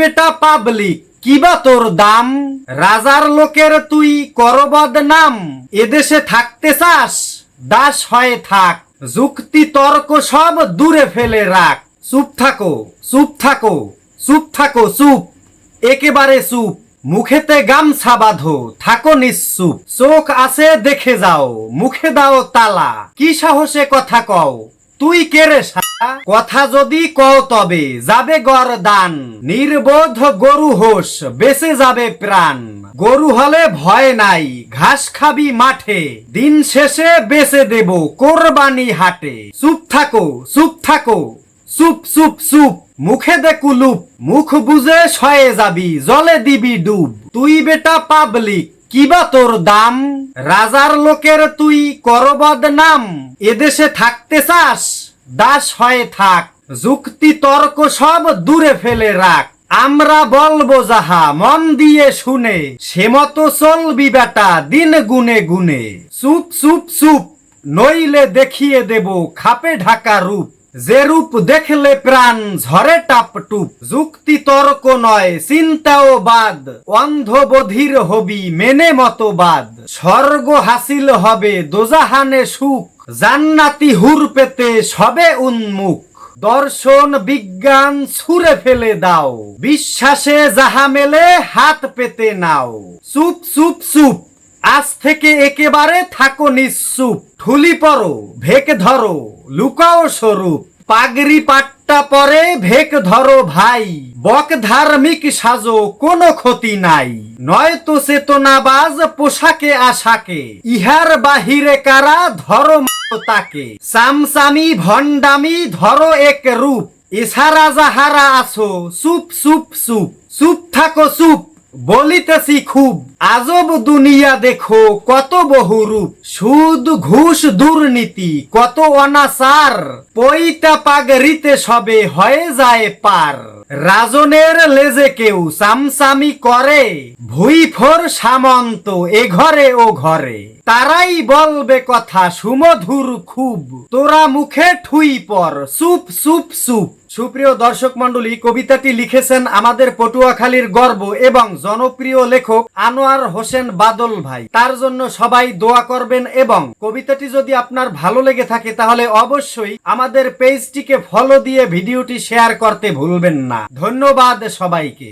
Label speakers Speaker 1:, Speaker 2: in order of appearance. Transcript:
Speaker 1: বেটা পাবলিক কিবা তোর দাম, রাজার লোকের তুই কর বদনাম। এদেশে থাকতে চাস দাস হয়ে থাক, যুক্তি তর্ক সব দূরে ফেলে রাখ। চুপ থাকো, চুপ থাকো, চুপ থাকো, চুপ, একেবারে চুপ। মুখেতে গামছা বাঁধো, থাকো নিশ্চুপ। চোখ আছে দেখে যাও, মুখে দাও তালা। কি সাহসে কথা কও, তুই কে রে শালা? কথা যদি কও তবে যাবে গরদান। নির্বোধ গরু হোস, বেঁচে যাবে প্রাণ। গরু হলে ভয় নাই, ঘাস খাবি মাঠে। দিন শেষে বেচে দেব কোরবানি হাটে। চুপ থাকো, চুপ থাকো, চুপ চুপ চুপ। মুখে দে কুলুপ, মুখ বুঝে শয়ে যাবি, জলে দিবি ডুব। তুই বেটা পাবলিক কিবা তোর দাম, রাজার লোকের তুই কর বদনাম। এদেশে থাকতে চাস দাস হয়ে থাক, যুক্তি তর্ক সব দূরে ফেলে রাখ। আমরা বলবো যাহা মন দিয়ে শুনে, সে মতো চলবি বেটা দিন গুনে গুনে। চুপ চুপ চুপ, নইলে দেখিয়ে দেব খাপে ঢাকা রূপ। যে রূপ দেখলে প্রাণ ঝরে টাপটুপ। যুক্তি তর্ক নয় চিন্তাও বাদ, অন্ধ বধির হবি মেনে মতবাদ। স্বর্গ হাসিল হবে দোজাহানে সুখ, জান্নাতি হুর পেতে সবে উন্মুখ। দর্শন বিজ্ঞান ছুঁড়ে ফেলে দাও, বিশ্বাসে যাহা মেলে হাত পেতে নাও। চুপ চুপ চুপ, আজ থেকে একেবারে থাকো নিশ্চুপ। ঠুলি পরো, ভেক ধরো, লুকাও স্বরূপ। পাগড়ি পাট্টা পরে ভেক ধরো ভাই, বক ধার্মিক সাজো কোনো ক্ষতি নাই। নয়তো চেতনাবাজ পোশাকে আশাকে, ইহার বাহিরে কারা ধরো তাকে। সামসামি ভণ্ডামি ধরো এক রূপ, এছাড়া যাহারা আছো চুপ চুপ চুপ। চুপ থাকো চুপ, বলিতেছি খুব। আজব দুনিয়া দেখো কত বহুরূপ। সুদ ঘুষ দুর্নীতি কত অনাচার, পইতা পাগড়িতে সবে হয়ে যায় পার। রাজনের লেজে কেউ সামসামি করে, ভুইফোর সামন্ত এ ঘরে ও ঘরে। তারাই বলবে কথা সুমধুর খুব, তোরা মুখে ঠুই পর চুপ চুপ চুপ। সুপ্রিয় দর্শক মন্ডলী, কবিতাটি লিখেছেন আমাদের পটুয়াখালীর গর্ব এবং জনপ্রিয় লেখক আনোয়ার হোসেন বাদল ভাই। তার জন্য সবাই দোয়া করবেন এবং কবিতাটি যদি আপনার ভালো লেগে থাকে তাহলে অবশ্যই আমাদের পেজটিকে ফলো দিয়ে ভিডিওটি শেয়ার করতে ভুলবেন না। ধন্যবাদ সবাইকে।